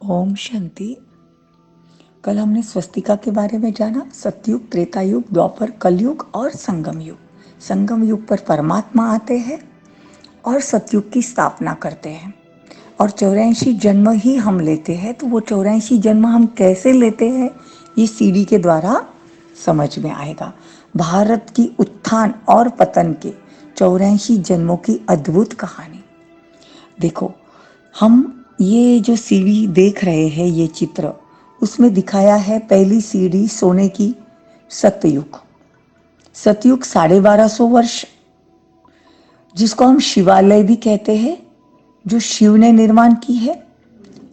ओम शांति। कल हमने स्वस्तिका के बारे में जाना। सतयुग, त्रेता युग, द्वापर, कलयुग और संगम युग। संगम युग पर परमात्मा आते हैं और सतयुग की स्थापना करते हैं और 84 जन्म ही हम लेते हैं। तो वो 84 जन्म हम कैसे लेते हैं ये सीढ़ी के द्वारा समझ में आएगा। भारत की उत्थान और पतन के 84 जन्मों की अद्भुत कहानी देखो। हम ये जो सीढ़ी देख रहे हैं, ये चित्र, उसमें दिखाया है पहली सीढ़ी सोने की, सतयुग। सतयुग 1250 वर्ष, जिसको हम शिवालय भी कहते हैं, जो शिव ने निर्माण की है।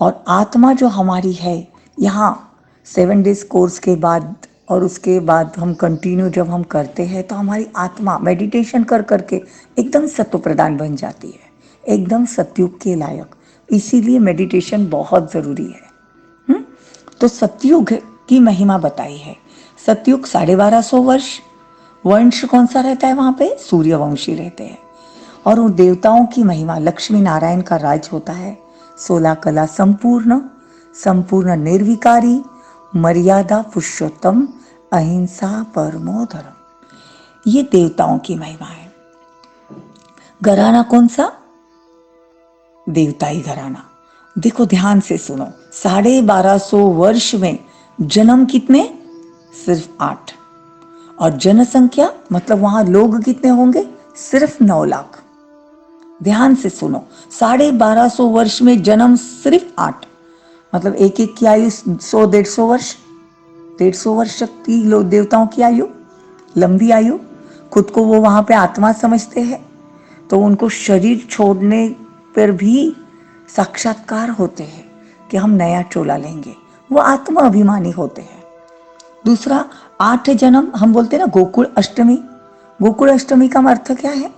और आत्मा जो हमारी है, यहाँ 7 डेज कोर्स के बाद और उसके बाद हम कंटिन्यू जब हम करते हैं तो हमारी आत्मा मेडिटेशन कर करके एकदम सत्व प्रधान बन जाती है, एकदम सतयुग के लायक। इसीलिए मेडिटेशन बहुत ज़रूरी है। तो सतयुग की महिमा बताई है। सतयुग 1250 वर्ष। वंश कौन सा रहता है वहाँ पे? सूर्यवंशी रहते हैं। और उन देवताओं की महिमा, लक्ष्मी नारायण का राज होता है। 16 कला संपूर्ण, संपूर्ण निर्विकारी, मर्यादा पुरुषोत्तम, अहिंसा परमो धर्म। ये देवताओं की महिमा है। घराना कौन सा? देवताई घराना। देखो ध्यान से सुनो। 1250 वर्ष में जन्म कितने? सिर्फ 8। और जनसंख्या मतलब वहां लोग कितने होंगे? सिर्फ 9 लाख। ध्यान से सुनो, 1250 वर्ष में जन्म सिर्फ 8, मतलब एक एक की आयु 100-150 वर्ष। 150 वर्ष तक की लोग देवताओं की आयु, लंबी आयु। खुद को वो वहां पे आत्मा समझते हैं, तो उनको शरीर छोड़ने पर भी साक्षात्कार होते हैं कि हम नया चोला लेंगे। वो आत्मा अभिमानी होते हैं। दूसरा, 8 जन्म हम बोलते हैं ना, गोकुल अष्टमी। गोकुल अष्टमी का अर्थ क्या है?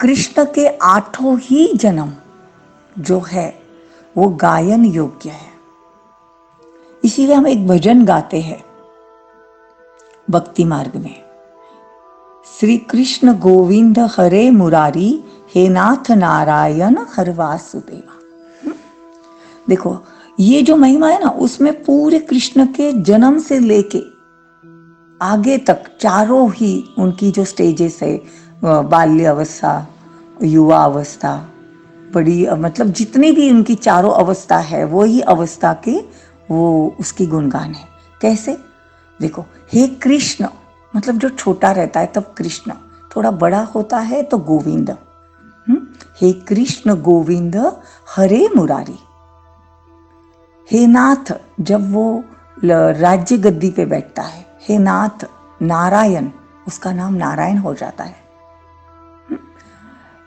कृष्ण के 8 ही जन्म जो है वो गायन योग्य है। इसीलिए हम एक भजन गाते हैं भक्ति मार्ग में, श्री कृष्ण गोविंद हरे मुरारी, हे नाथ नारायण हर वासुदेवा। देखो ये जो महिमा है ना, उसमें पूरे कृष्ण के जन्म से लेके आगे तक चारों ही उनकी जो स्टेजेस है, बाल्य अवस्था, युवा अवस्था, बड़ी, मतलब जितनी भी उनकी चारों अवस्था है, वो ही अवस्था के वो उसकी गुणगान है। कैसे? देखो, हे कृष्ण मतलब जो छोटा रहता है तब कृष्ण, थोड़ा बड़ा होता है तो गोविंद। हे कृष्ण गोविंद हरे मुरारी। हे नाथ जब वो राज्य गद्दी पे बैठता है, हे नाथ नारायण, उसका नाम नारायण हो जाता है।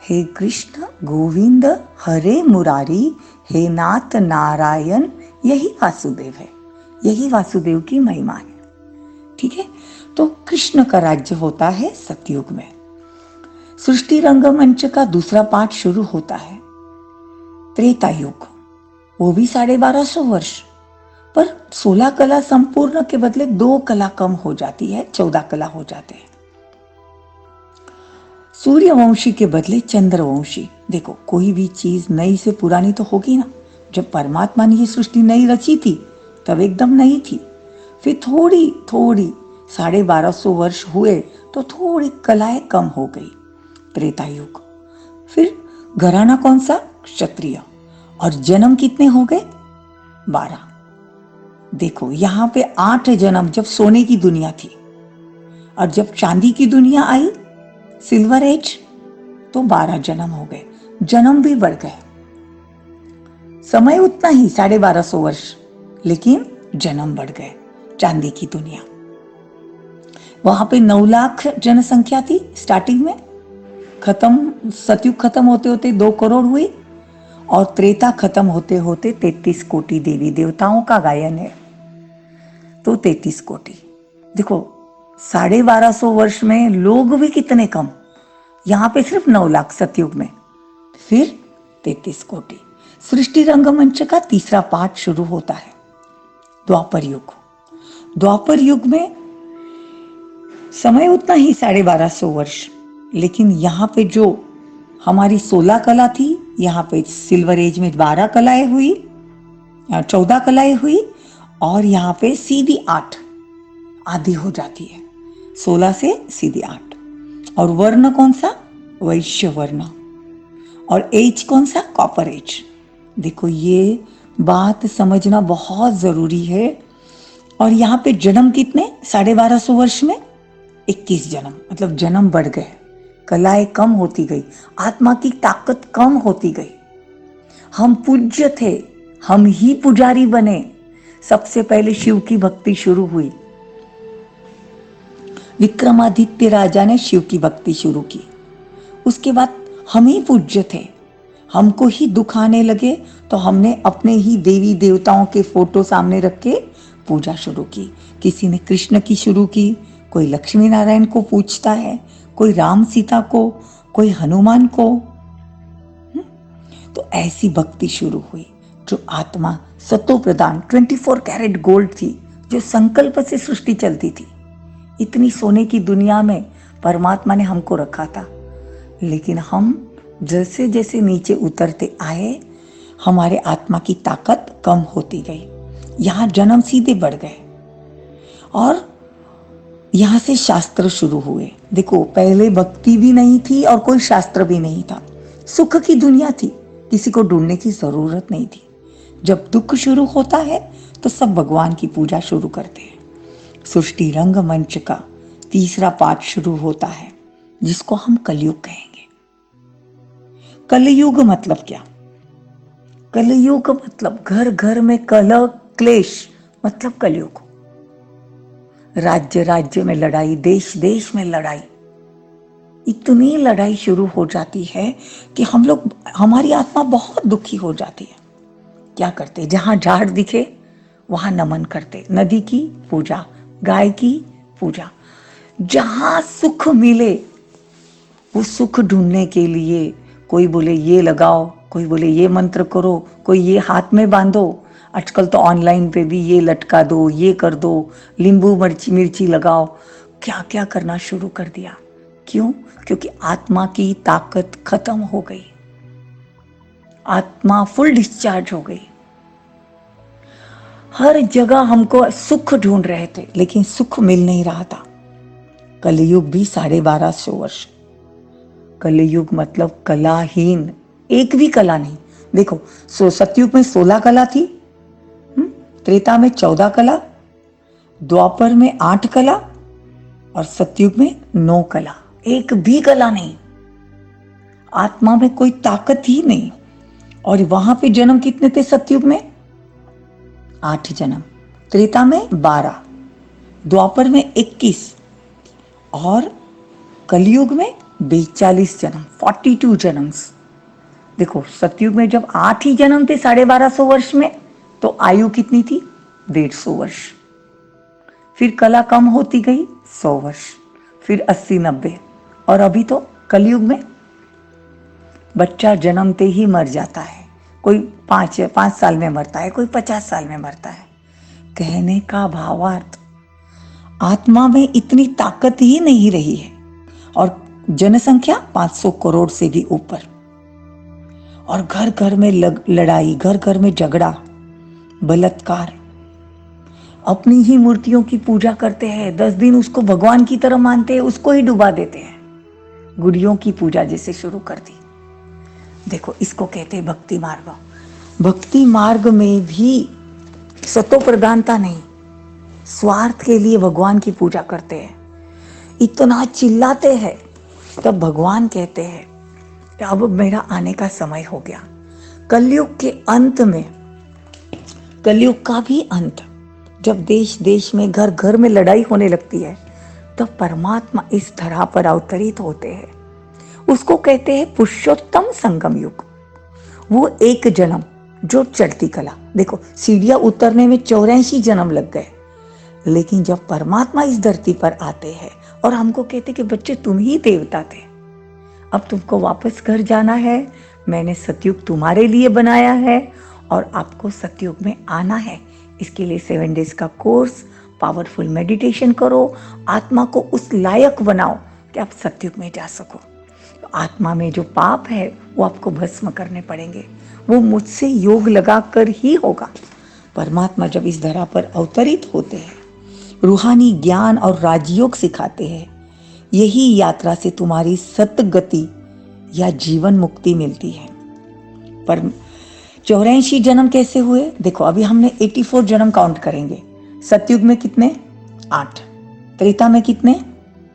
हे कृष्ण गोविंद हरे मुरारी, हे नाथ नारायण, यही वासुदेव है। यही वासुदेव की महिमा है। ठीक है, तो कृष्ण का राज्य होता है सतयुग में। सृष्टि रंगमंच का दूसरा पार्ट शुरू होता है त्रेता युग, वो भी 1250 वर्ष। पर 16 कला संपूर्ण के बदले 2 कला कम हो जाती है, 14 कला हो जाते हैं। सूर्यवंशी के बदले चंद्रवंशी। देखो कोई भी चीज नई से पुरानी तो होगी ना। जब परमात्मा ने ये सृष्टि नई रची थी तब एकदम नई थी। फिर थोड़ी थोड़ी 1250 वर्ष हुए तो थोड़ी कलाएं कम हो गई, त्रेता युग। फिर घराना कौन सा? क्षत्रिय। और जन्म कितने हो गए? 12। देखो यहाँ पे 8 जन्म जब सोने की दुनिया थी, और जब चांदी की दुनिया आई, सिल्वर एज, तो 12 जन्म हो गए। जन्म भी बढ़ गए। समय उतना ही 1250 वर्ष, लेकिन जन्म बढ़ गए। चांदी की दुनिया, वहां पे 9 लाख जनसंख्या थी स्टार्टिंग में। खत्म, सतयुग खत्म होते होते 2 करोड़ हुई, और त्रेता खत्म होते होते 33 कोटि देवी देवताओं का गायन है, तो 33 कोटि। देखो 1250 वर्ष में लोग भी कितने कम, यहाँ पे सिर्फ 9 लाख सतयुग में, फिर 33 कोटि। सृष्टि रंगमंच का तीसरा पार्ट शुरू होता है द्वापर युग। द्वापर युग में समय उतना ही 1250 वर्ष, लेकिन यहाँ पे जो हमारी 16 कला थी, यहाँ पे सिल्वर एज में 12 कलाएं हुई, 14 कलाएं हुई, और यहाँ पे सीधी 8 आधी हो जाती है, 16 से सीधी 8। और वर्ण कौन सा? वैश्य वर्ण। और एज कौन सा? Copper age. देखो ये बात समझना बहुत जरूरी है। और यहाँ पे जन्म कितने? 1250 वर्ष में 21 जन्म, मतलब जन्म बढ़ गए, कलाएं कम होती गई, आत्मा की ताकत कम होती गई। हम पूज्य थे, हम ही पुजारी बने। सबसे पहले शिव की भक्ति शुरू हुई, विक्रमादित्य राजा ने शिव की भक्ति शुरू की। उसके बाद हम ही पूज्य थे, हमको ही दुख आने लगे तो हमने अपने ही देवी देवताओं के फोटो सामने रख के पूजा शुरू की। किसी ने कृष्ण की शुरू की, कोई लक्ष्मी नारायण को पूजता है, कोई राम सीता को, कोई हनुमान को। तो ऐसी भक्ति शुरू हुई। जो आत्मा सतो प्रधान 24 कैरेट गोल्ड थी, जो संकल्प से सृष्टि चलती थी, इतनी सोने की दुनिया में परमात्मा ने हमको रखा था। लेकिन हम जैसे जैसे नीचे उतरते आए, हमारे आत्मा की ताकत कम होती गई। यहाँ जन्म सीधे बढ़ गए, और यहाँ से शास्त्र शुरू हुए। देखो पहले भक्ति भी नहीं थी और कोई शास्त्र भी नहीं था, सुख की दुनिया थी, किसी को ढूंढने की जरूरत नहीं थी। जब दुख शुरू होता है तो सब भगवान की पूजा शुरू करते हैं। सृष्टि रंग मंच का तीसरा पाठ शुरू होता है, जिसको हम कलयुग कहेंगे। कलयुग मतलब क्या? कलयुग मतलब घर घर में कलह क्लेश, मतलब कलयुग। राज्य राज्य में लड़ाई, देश देश में लड़ाई, इतनी लड़ाई शुरू हो जाती है कि हम लोग, हमारी आत्मा बहुत दुखी हो जाती है। क्या करते? जहां झाड़ दिखे वहां नमन करते, नदी की पूजा, गाय की पूजा। जहां सुख मिले वो सुख ढूंढने के लिए कोई बोले ये लगाओ, कोई बोले ये मंत्र करो, कोई ये हाथ में बांधो। आजकल तो ऑनलाइन पे भी ये लटका दो, ये कर दो, नींबू मिर्ची लगाओ, क्या क्या करना शुरू कर दिया। क्यों? क्योंकि आत्मा की ताकत खत्म हो गई, आत्मा फुल डिस्चार्ज हो गई। हर जगह हमको सुख ढूंढ रहे थे, लेकिन सुख मिल नहीं रहा था। कलयुग भी 1250 वर्ष। कलयुग मतलब कलाहीन, एक भी कला नहीं। देखो सतयुग में 16 कला थी, त्रेता में 14 कला, द्वापर में 8 कला, और सतयुग में 9 कला। एक भी कला नहीं, आत्मा में कोई ताकत ही नहीं। और वहां पे जन्म कितने थे? सतयुग में 8 जन्म, त्रेता में 12, द्वापर में 21, और कलयुग में 42 जन्म, 42 जन्म। देखो सतयुग में जब 8 ही जन्म थे 1250 वर्ष में, तो आयु कितनी थी? 150 वर्ष। फिर कला कम होती गई 100 वर्ष, फिर 80-90, और अभी तो कलयुग में बच्चा जन्मते ही मर जाता है। कोई 5 साल में मरता है, कोई 50 साल में मरता है। कहने का भावार्थ, आत्मा में इतनी ताकत ही नहीं रही है। और जनसंख्या 500 करोड़ से भी ऊपर, और घर घर में लड़ाई, घर घर में झगड़ा, बलात्कार। अपनी ही मूर्तियों की पूजा करते हैं, 10 दिन उसको भगवान की तरह मानते हैं, उसको ही डुबा देते हैं। गुड़ियों की पूजा जैसे शुरू कर दी। देखो इसको कहते हैं भक्ति मार्ग। भक्ति मार्ग में भी सतो प्रधानता नहीं, स्वार्थ के लिए भगवान की पूजा करते हैं, इतना चिल्लाते हैं, तब भगवान कहते हैं कि अब मेरा आने का समय हो गया। कलयुग के अंत में, कलयुग का भी अंत, जब देश देश में, घर घर में लड़ाई होने लगती है, तब परमात्मा इस धरा पर अवतरित होते हैं। उसको कहते हैं पुरुषोत्तम संगम युग। वो एक जन्म जो चढ़ती कला। देखो सीढ़ियां उतरने में 84 जन्म लग गए, लेकिन जब परमात्मा इस धरती पर आते हैं और हमको कहते कि बच्चे तुम ही देवता थे, अब तुमको वापस घर जाना है, मैंने सतयुग तुम्हारे लिए बनाया है और आपको सतयुग में आना है। इसके लिए 7 डेज का कोर्स, पावरफुल मेडिटेशन करो, आत्मा को उस लायक बनाओ कि आप सतयुग में जा सको। तो आत्मा में जो पाप है वो आपको भस्म करने पड़ेंगे, वो मुझसे योग लगा कर ही होगा। परमात्मा जब इस धरा पर अवतरित होते हैं, रूहानी ज्ञान और राजयोग सिखाते हैं, यही यात्रा से तुम्हारी सतगति या जीवन मुक्ति मिलती है। पर 84 जन्म कैसे हुए? देखो, अभी हमने 84 जन्म काउंट करेंगे। सतयुग में कितने? 8। त्रेता में कितने?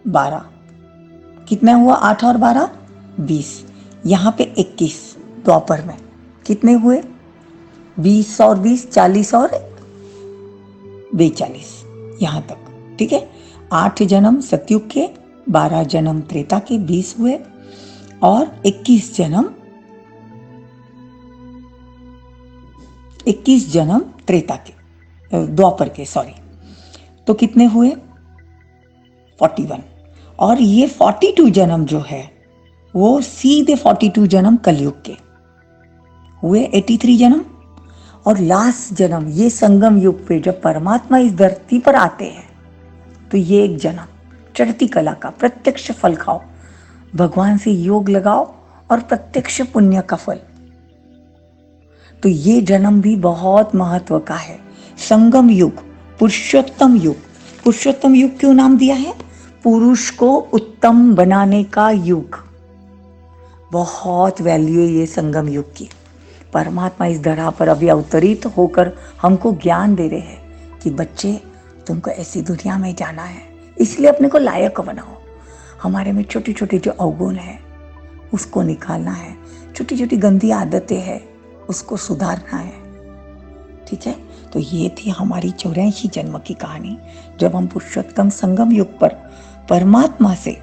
12। कितना हुआ? 8 और 12 20। यहाँ पे 21। द्वापर में कितने हुए? 20 और 20 40 और 42, यहाँ तक। ठीक है, 8 जन्म सतयुग के, 12 जन्म त्रेता के, 20 हुए, और 21 जन्म त्रेता के, द्वापर के, सॉरी। तो कितने हुए? 41। और ये 42 जन्म जो है वो सीधे 42 जन्म कलयुग के हुए, 83 जन्म। और लास्ट जन्म ये संगम युग पे जब परमात्मा इस धरती पर आते हैं, तो ये एक जन्म चढ़ती कला का प्रत्यक्ष फल खाओ, भगवान से योग लगाओ और प्रत्यक्ष पुण्य का फल। तो ये जन्म भी बहुत महत्व का है। संगम युग, पुरुषोत्तम युग। पुरुषोत्तम युग क्यों नाम दिया है? पुरुष को उत्तम बनाने का युग। बहुत वैल्यू है ये संगम युग की। परमात्मा इस धरा पर अभी अवतरित होकर हमको ज्ञान दे रहे हैं कि बच्चे, तुमको ऐसी दुनिया में जाना है, इसलिए अपने को लायक बनाओ। हमारे में छोटी छोटी जो अवगुण है उसको निकालना है, छोटी छोटी गंदी आदतें हैं उसको सुधारना है। ठीक है, तो ये थी हमारी 84 जन्म की कहानी। जब हम पुरुषोत्तम संगम युग पर परमात्मा से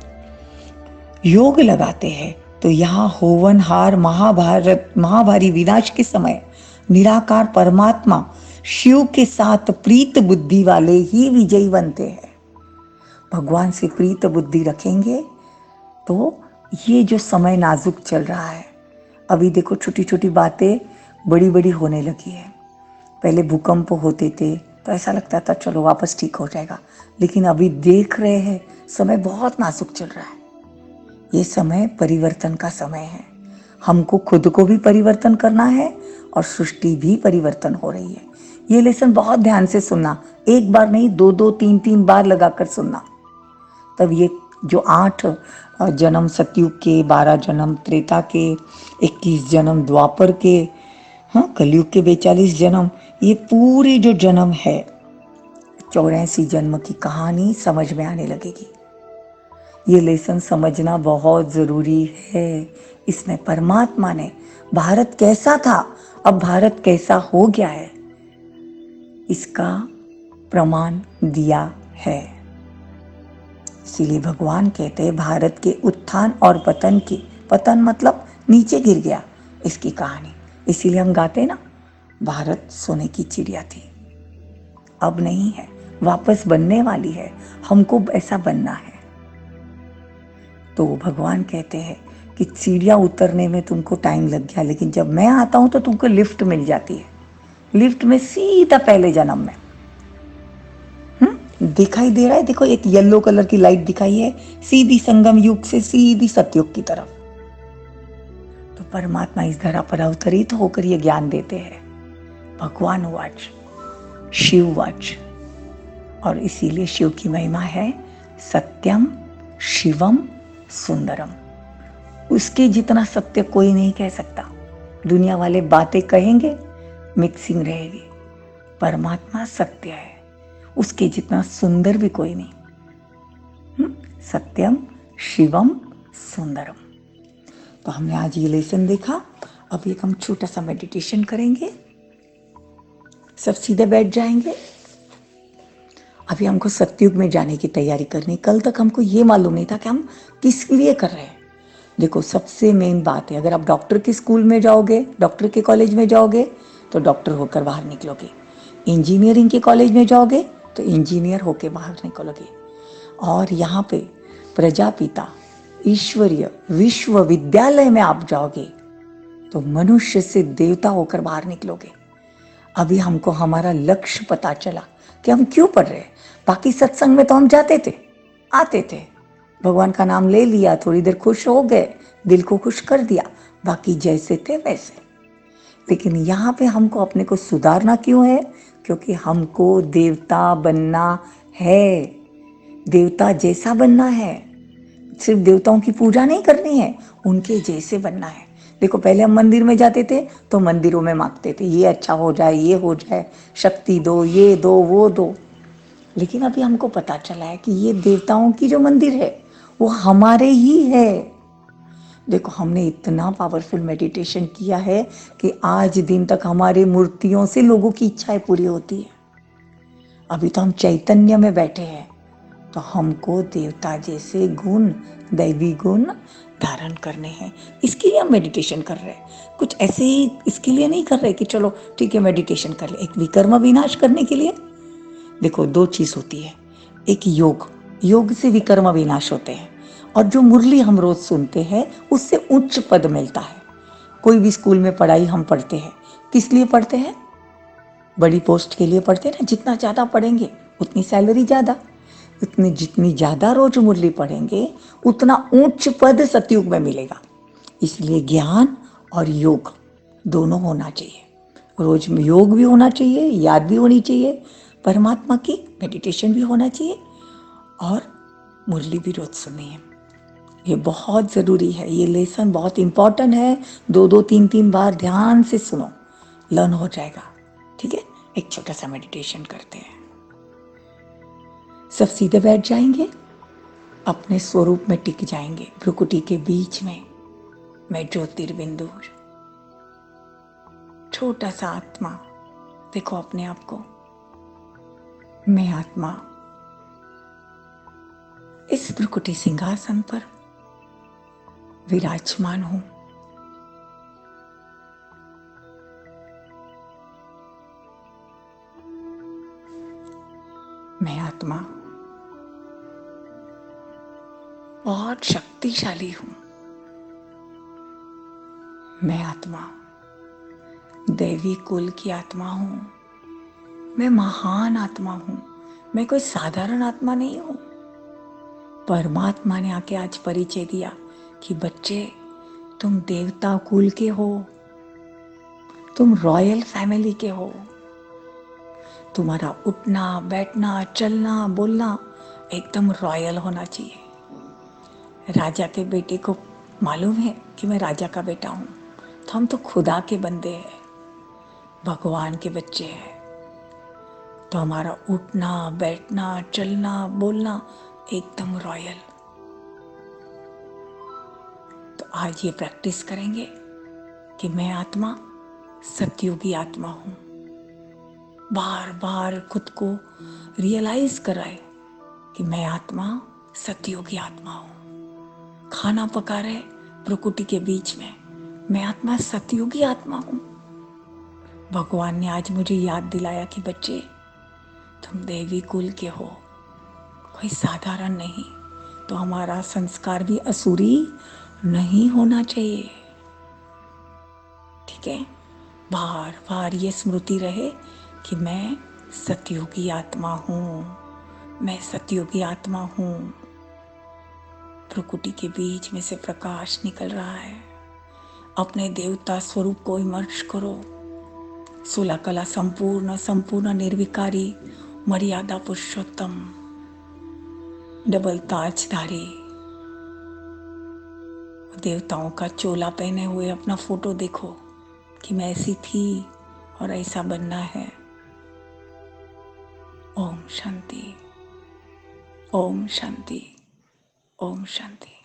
योग लगाते हैं, तो यहाँ होवनहार महाभारी विनाश के समय निराकार परमात्मा शिव के साथ प्रीत बुद्धि वाले ही विजयी बनते हैं। भगवान से प्रीत बुद्धि रखेंगे तो ये जो समय नाजुक चल रहा है, अभी देखो छोटी छोटी बातें बड़ी बड़ी होने लगी है। पहले भूकंप होते थे तो ऐसा लगता था चलो वापस ठीक हो जाएगा, लेकिन अभी देख रहे हैं समय बहुत नाजुक चल रहा है। ये समय परिवर्तन का समय है। हमको खुद को भी परिवर्तन करना है और सृष्टि भी परिवर्तन हो रही है। ये लेसन बहुत ध्यान से सुनना, एक बार नहीं, 2-2 3-3 बार लगाकर सुनना। तब ये जो 8 जन्म सतयुग के, 12 जन्म त्रेता के, 21 जन्म द्वापर के, हाँ, कलयुग के 42 जन्म, ये पूरे जो जन्म है 84 जन्म की कहानी समझ में आने लगेगी। ये लेसन समझना बहुत जरूरी है। इसमें परमात्मा ने भारत कैसा था, अब भारत कैसा हो गया है, इसका प्रमाण दिया है। इसीलिए भगवान कहते हैं भारत के उत्थान और पतन की, पतन मतलब नीचे गिर गया, इसकी कहानी। इसीलिए हम गाते ना, भारत सोने की चिड़िया थी, अब नहीं है, वापस बनने वाली है, हमको ऐसा बनना है। तो भगवान कहते हैं कि सीढ़ियाँ उतरने में तुमको टाइम लग गया, लेकिन जब मैं आता हूं तो तुमको लिफ्ट मिल जाती है। लिफ्ट में सीधा पहले जन्म में दिखाई दे रहा है। देखो एक येलो कलर की लाइट दिखाई है, सीधी संगम युग से सीधी सतयुग की तरफ। तो परमात्मा इस धरा पर अवतरित होकर ये ज्ञान देते हैं। भगवान वाच, शिव वाच। और इसीलिए शिव की महिमा है सत्यम शिवम सुंदरम। उसके जितना सत्य कोई नहीं कह सकता। दुनिया वाले बातें कहेंगे, मिक्सिंग रहेगी। परमात्मा सत्य है, उसके जितना सुंदर भी कोई नहीं। सत्यम शिवम सुंदरम। तो हमने आज ये लेसन देखा। अब एक हम छोटा सा मेडिटेशन करेंगे, सब सीधे बैठ जाएंगे। अभी हमको सतयुग में जाने की तैयारी करनी। कल तक हमको ये मालूम नहीं था कि हम किस लिए कर रहे हैं। देखो सबसे मेन बात है, अगर आप डॉक्टर के स्कूल में जाओगे, डॉक्टर के कॉलेज में जाओगे तो डॉक्टर होकर बाहर निकलोगे। इंजीनियरिंग के कॉलेज में जाओगे तो इंजीनियर होकर बाहर निकलोगे। और यहाँ पे प्रजापिता ईश्वरीय विश्वविद्यालय में आप जाओगे तो मनुष्य से देवता होकर बाहर निकलोगे। अभी हमको हमारा लक्ष्य पता चला कि हम क्यों पढ़ रहे हैं। बाकी सत्संग में तो हम जाते थे, आते थे, भगवान का नाम ले लिया, थोड़ी देर खुश हो गए, दिल को खुश कर दिया, बाकी जैसे थे वैसे। लेकिन यहाँ पे हमको अपने को सुधारना क्यों है? क्योंकि हमको देवता बनना है, देवता जैसा बनना है। सिर्फ देवताओं की पूजा नहीं करनी है, उनके जैसे बनना है। देखो पहले हम मंदिर में जाते थे तो मंदिरों में मांगते थे ये अच्छा हो जाए, ये हो जाए, शक्ति दो, ये दो, वो दो। लेकिन अभी हमको पता चला है कि ये देवताओं की जो मंदिर है वो हमारे ही है। देखो हमने इतना पावरफुल मेडिटेशन किया है कि आज दिन तक हमारी मूर्तियों से लोगों की इच्छाएं पूरी होती है। अभी तो हम चैतन्य में बैठे हैं, तो हमको देवता जैसे गुण, दैवी गुण धारण करने हैं। इसके लिए हम मेडिटेशन कर रहे हैं। कुछ ऐसे ही इसके लिए नहीं कर रहे कि चलो ठीक है मेडिटेशन कर ले। एक विकर्म विनाश करने के लिए देखो दो चीज होती है, एक योग, योग से विकर्म विनाश होते हैं, और जो मुरली हम रोज सुनते हैं उससे उच्च पद मिलता है। कोई भी स्कूल में पढ़ाई हम पढ़ते हैं, किस लिए पढ़ते हैं? बड़ी पोस्ट के लिए पढ़ते हैं ना। जितना ज्यादा पढ़ेंगे उतनी सैलरी ज्यादा, उतनी जितनी ज्यादा रोज मुरली पढ़ेंगे उतना उच्च पद सतयुग में मिलेगा। इसलिए ज्ञान और योग दोनों होना चाहिए। रोज में योग भी होना चाहिए, याद भी होनी चाहिए परमात्मा की, मेडिटेशन भी होना चाहिए, और मुरली भी रोज सुननी है। ये बहुत जरूरी है, ये लेसन बहुत इंपॉर्टेंट है। दो दो तीन तीन बार ध्यान से सुनो, लर्न हो जाएगा। ठीक है, एक छोटा सा मेडिटेशन करते हैं। सब सीधे बैठ जाएंगे, अपने स्वरूप में टिक जाएंगे। भ्रुकुटी के बीच में मैं ज्योतिर्बिंदु, छोटा सा आत्मा। देखो अपने आप को, मैं आत्मा इस भ्रुकुटी सिंहासन पर विराजमान हूं। मैं आत्मा बहुत शक्तिशाली हूं। मैं आत्मा दैवी कुल की आत्मा हूं। मैं महान आत्मा हूं। मैं कोई साधारण आत्मा नहीं हूं। परमात्मा ने आके आज परिचय दिया कि बच्चे तुम देवता कुल के हो, तुम रॉयल फैमिली के हो। तुम्हारा उठना बैठना चलना बोलना एकदम रॉयल होना चाहिए। राजा के बेटे को मालूम है कि मैं राजा का बेटा हूं, तो हम तो खुदा के बंदे हैं, भगवान के बच्चे हैं। तो हमारा उठना बैठना चलना बोलना एकदम रॉयल। तो आज ये प्रैक्टिस करेंगे कि मैं आत्मा सतयुगी आत्मा हूं। बार बार खुद को रियलाइज कराए कि मैं आत्मा सतयुगी आत्मा हूं। खाना पका रहे प्रकृति के बीच में, मैं आत्मा सतयुगी आत्मा हूं। भगवान ने आज मुझे याद दिलाया कि बच्चे तुम देवी कुल के हो, कोई साधारण नहीं। तो हमारा संस्कार भी असुरी नहीं होना चाहिए। ठीक है, बार बार ये स्मृति रहे कि मैं सतयुगी आत्मा हूं। मैं सतयुगी आत्मा हूं। प्रकृति के बीच में से प्रकाश निकल रहा है। अपने देवता स्वरूप को इमर्ज करो। 16 कला संपूर्ण, संपूर्ण निर्विकारी, मर्यादा पुरुषोत्तम, डबल ताजधारी, देवताओं का चोला पहने हुए अपना फोटो देखो कि मैं ऐसी थी और ऐसा बनना है। ओम शांति, ओम शांति, ओम शांति।